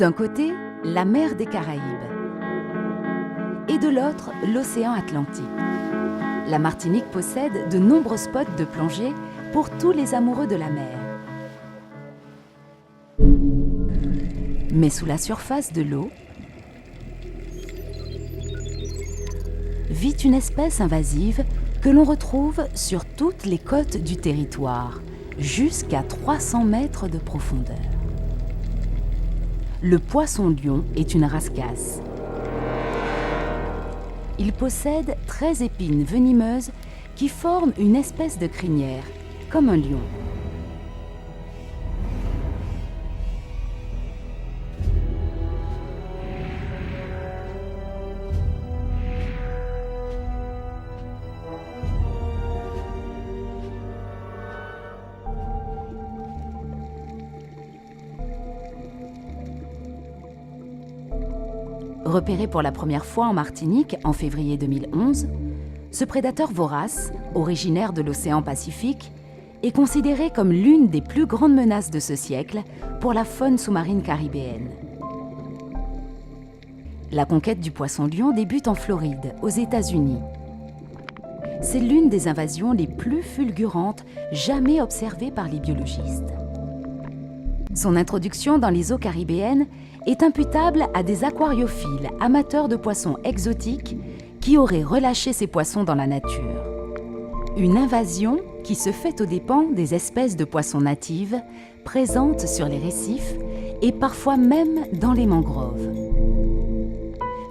D'un côté, la mer des Caraïbes et de l'autre, l'océan Atlantique. La Martinique possède de nombreux spots de plongée pour tous les amoureux de la mer. Mais sous la surface de l'eau vit une espèce invasive que l'on retrouve sur toutes les côtes du territoire, jusqu'à 300 mètres de profondeur. Le poisson-lion est une rascasse. Il possède 13 épines venimeuses qui forment une espèce de crinière, comme un lion. Repéré pour la première fois en Martinique en février 2011, ce prédateur vorace, originaire de l'océan Pacifique, est considéré comme l'une des plus grandes menaces de ce siècle pour la faune sous-marine caribéenne. La conquête du poisson-lion débute en Floride, aux États-Unis. C'est l'une des invasions les plus fulgurantes jamais observées par les biologistes. Son introduction dans les eaux caribéennes est imputable à des aquariophiles amateurs de poissons exotiques qui auraient relâché ces poissons dans la nature. Une invasion qui se fait aux dépens des espèces de poissons natives présentes sur les récifs et parfois même dans les mangroves.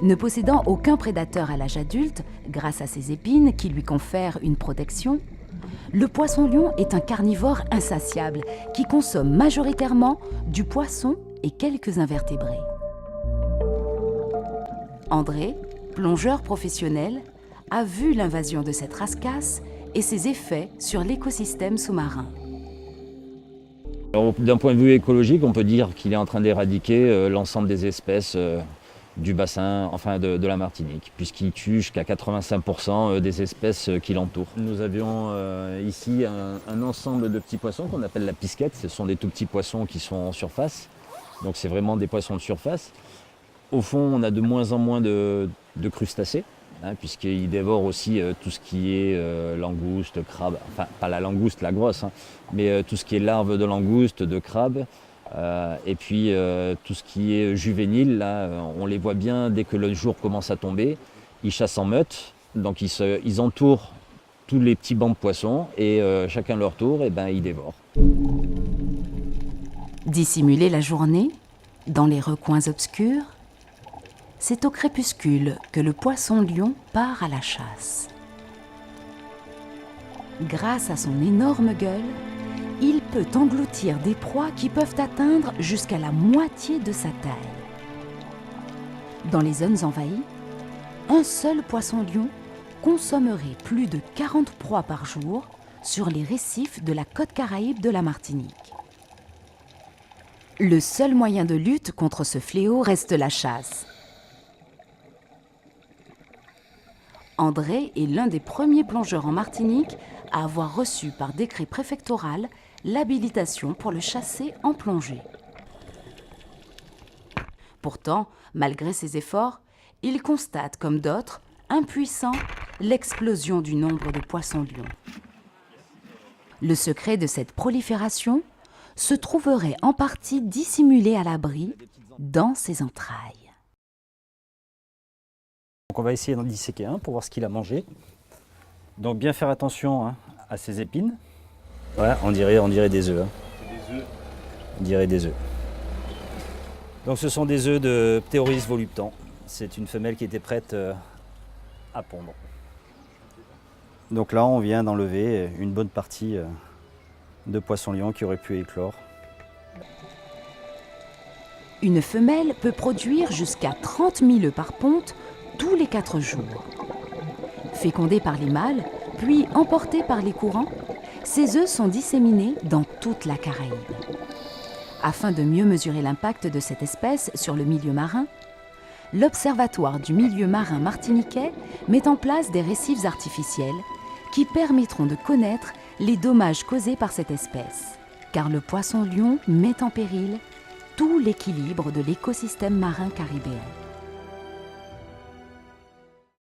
Ne possédant aucun prédateur à l'âge adulte, grâce à ses épines qui lui confèrent une protection, le poisson-lion est un carnivore insatiable qui consomme majoritairement du poisson et quelques invertébrés. André, plongeur professionnel, a vu l'invasion de cette rascasse et ses effets sur l'écosystème sous-marin. D'un point de vue écologique, on peut dire qu'il est en train d'éradiquer l'ensemble des espèces du bassin, enfin de la Martinique, puisqu'il tue jusqu'à 85% des espèces qui l'entourent. Nous avions ici un ensemble de petits poissons qu'on appelle la pisquette. Ce sont des tout petits poissons qui sont en surface, donc c'est vraiment des poissons de surface. Au fond, on a de moins en moins de crustacés, puisqu'ils dévorent aussi tout ce qui est langouste, crabe, enfin pas la langouste, la grosse, mais tout ce qui est larves de langouste, de crabe. Et puis tout ce qui est juvénile, là, on les voit bien dès que le jour commence à tomber. Ils chassent en meute, donc ils entourent tous les petits bancs de poissons et chacun leur tour, ils dévorent. Dissimuler la journée, dans les recoins obscurs, c'est au crépuscule que le poisson-lion part à la chasse. Grâce à son énorme gueule, il peut engloutir des proies qui peuvent atteindre jusqu'à la moitié de sa taille. Dans les zones envahies, un seul poisson-lion consommerait plus de 40 proies par jour sur les récifs de la côte Caraïbe de la Martinique. Le seul moyen de lutte contre ce fléau reste la chasse. André est l'un des premiers plongeurs en Martinique à avoir reçu par décret préfectoral l'habilitation pour le chasser en plongée. Pourtant, malgré ses efforts, il constate, comme d'autres, impuissant, l'explosion du nombre de poissons-lions. Le secret de cette prolifération se trouverait en partie dissimulé à l'abri dans ses entrailles. Donc on va essayer d'en disséquer un pour voir ce qu'il a mangé. Donc bien faire attention à ses épines. Ouais, on dirait des œufs. Des œufs. On dirait des œufs. Donc ce sont des œufs de Ptéoris voluptan. C'est une femelle qui était prête à pondre. Donc là, on vient d'enlever une bonne partie de poisson-lion qui aurait pu éclore. Une femelle peut produire jusqu'à 30 000 œufs par ponte tous les 4 jours. Fécondés par les mâles, puis emportés par les courants, ces œufs sont disséminés dans toute la Caraïbe. Afin de mieux mesurer l'impact de cette espèce sur le milieu marin, l'Observatoire du milieu marin martiniquais met en place des récifs artificiels qui permettront de connaître les dommages causés par cette espèce. Car le poisson-lion met en péril tout l'équilibre de l'écosystème marin caribéen.